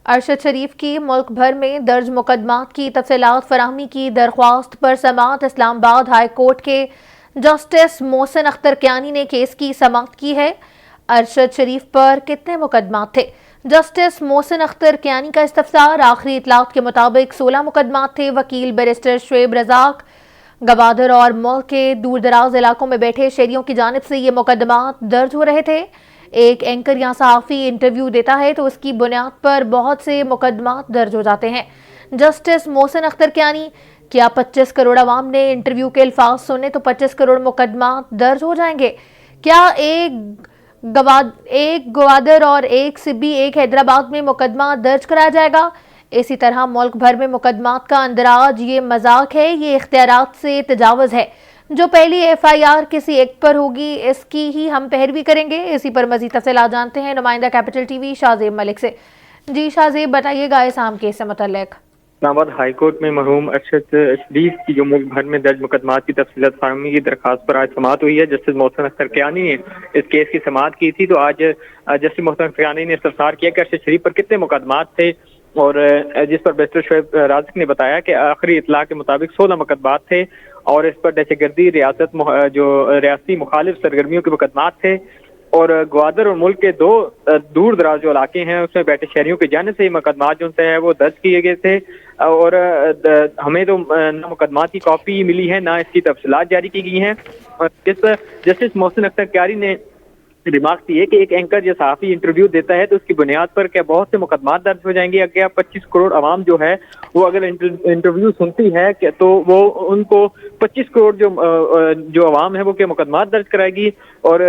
ارشد شریف کی ملک بھر میں درج مقدمات کی تفصیلات فراہمی کی درخواست پر سماعت اسلام آباد ہائی کورٹ کے جسٹس محسن اختر کیانی نے کیس کی سماعت کی ہے۔ ارشد شریف پر کتنے مقدمات تھے؟ جسٹس محسن اختر کیانی کا استفسار۔ آخری اطلاعات کے مطابق 16 مقدمات تھے۔ وکیل بیرسٹر شعیب رزاق گوادر اور ملک کے دور دراز علاقوں میں بیٹھے شہریوں کی جانب سے یہ مقدمات درج ہو رہے تھے۔ ایک اینکر یا صحافی انٹرویو دیتا ہے تو اس کی بنیاد پر بہت سے مقدمات درج ہو جاتے ہیں۔ جسٹس محسن اختر کیانی: کیا 25 کروڑ عوام نے انٹرویو کے الفاظ سنے تو 25 کروڑ مقدمات درج ہو جائیں گے؟ کیا ایک گوادر اور ایک سبی ایک حیدرآباد میں مقدمہ درج کرایا جائے گا؟ اسی طرح ملک بھر میں مقدمات کا اندراج یہ مذاق ہے، یہ اختیارات سے تجاوز ہے۔ جو پہلی ایف آئی آر کسی ایکٹ پر ہوگی اس کی ہی ہم پیروی کریں گے۔ اسی پر مزید تفصیلات جانتے ہیں نمائندہ کیپٹل ٹی وی شاہزیب ملک سے۔ جی شاہزیب، بتائیے گا اس اہم کیس سے متعلق۔ اسلام آباد ہائی کورٹ میں مرحوم ارشد شریف کی جو ملک بھر میں درج مقدمات کی تفصیلات فراہمی کی درخواست پر آج سماعت ہوئی ہے۔ جسٹس محسن اختر کیانی نے اس کیس کی سماعت کی تھی، تو آج جسٹس محسن اختر کیانی نے استفسار کیا کہ ارشد شریف پر کتنے مقدمات تھے، اور جس پر بیرسٹر شعیب رازق نے بتایا کہ آخری اطلاع کے مطابق 16 مقدمات تھے، اور اس پر دہشت گردی ریاستی مخالف سرگرمیوں کے مقدمات تھے، اور گوادر اور ملک کے دو دور دراز جو علاقے ہیں اس میں بیٹھے شہریوں کی جانب سے یہ مقدمات جو ہے وہ درج کیے گئے تھے، اور ہمیں تو نہ مقدمات کی کاپی ملی ہے، نہ اس کی تفصیلات جاری کی گئی ہیں۔ جسٹس محسن اختر کیانی نے ریمارک دی ہے کہ ایک اینکر یا صحافی انٹرویو دیتا ہے تو اس کی بنیاد پر کیا بہت سے مقدمات درج ہو جائیں گے؟ اگر 25 کروڑ عوام جو ہے وہ اگر انٹرویو سنتی ہے تو وہ ان کو 25 کروڑ جو عوام ہے وہ کیا مقدمات درج کرائے گی؟ اور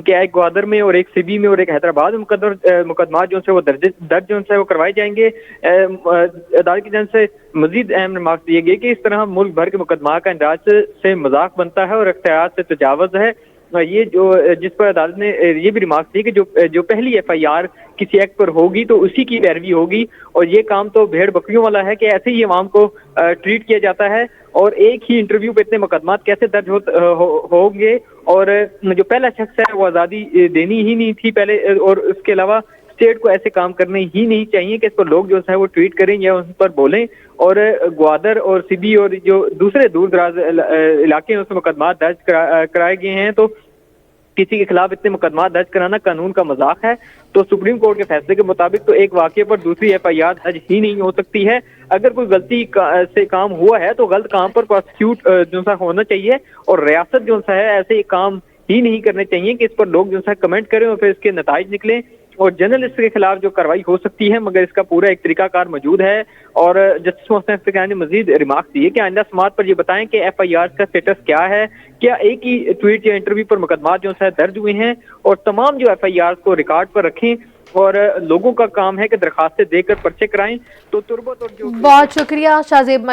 کیا ایک گوادر میں اور ایک سبی میں اور ایک حیدرآباد میں مقدمات جو ہے وہ درج جو ہے وہ کروائے جائیں گے؟ عدالت کی جانب سے مزید اہم ریمارک دیے گئے کہ اس طرح ملک بھر کے مقدمات کا اندراج سے مذاق بنتا ہے اور اختیارات سے تجاوز ہے۔ یہ جس پر عدالت نے یہ بھی ریمارک دی کہ جو پہلی ایف آئی آر کسی ایکٹ پر ہوگی تو اسی کی پیروی ہوگی، اور یہ کام تو بھیڑ بکریوں والا ہے کہ ایسے ہی عوام کو ٹریٹ کیا جاتا ہے، اور ایک ہی انٹرویو پہ اتنے مقدمات کیسے درج ہوں گے؟ اور جو پہلا شخص ہے وہ آزادی دینی ہی نہیں تھی پہلے، اور اس کے علاوہ اسٹیٹ کو ایسے کام کرنے ہی نہیں چاہیے کہ اس پر لوگ جو ہے وہ ٹویٹ کریں یا اس پر بولیں، اور گوادر اور سبی اور جو دوسرے دور دراز علاقے ہیں اس میں مقدمات درج کرائے گئے ہیں، تو کسی کے خلاف اتنے مقدمات درج کرانا قانون کا مذاق ہے۔ تو سپریم کورٹ کے فیصلے کے مطابق تو ایک واقعے پر دوسری ایف آئی آر درج ہی نہیں ہو سکتی ہے۔ اگر کوئی غلطی سے کام ہوا ہے تو غلط کام پر پروسیکیوٹ جو سا ہونا چاہیے، اور ریاست جو سا ہے ایسے کام ہی نہیں کرنے چاہیے کہ اس پر لوگ جو سا کمنٹ کریں اور پھر اس کے نتائج نکلیں، اور جرنلسٹ کے خلاف جو کارروائی ہو سکتی ہے مگر اس کا پورا ایک طریقہ کار موجود ہے۔ اور جسٹس محسن اختر کیانی نے مزید ریمارک دی ہے کہ آئندہ سماعت پر یہ بتائیں کہ ایف آئی آر کا سٹیٹس کیا ہے، کیا ایک ہی ٹویٹ یا انٹرویو پر مقدمات جو ہے درج ہوئے ہیں، اور تمام جو ایف آئی آر کو ریکارڈ پر رکھیں، اور لوگوں کا کام ہے کہ درخواستیں دے کر پرچے کرائیں۔ تو تربت اور جو بہت شکریہ شاہزیب ملک۔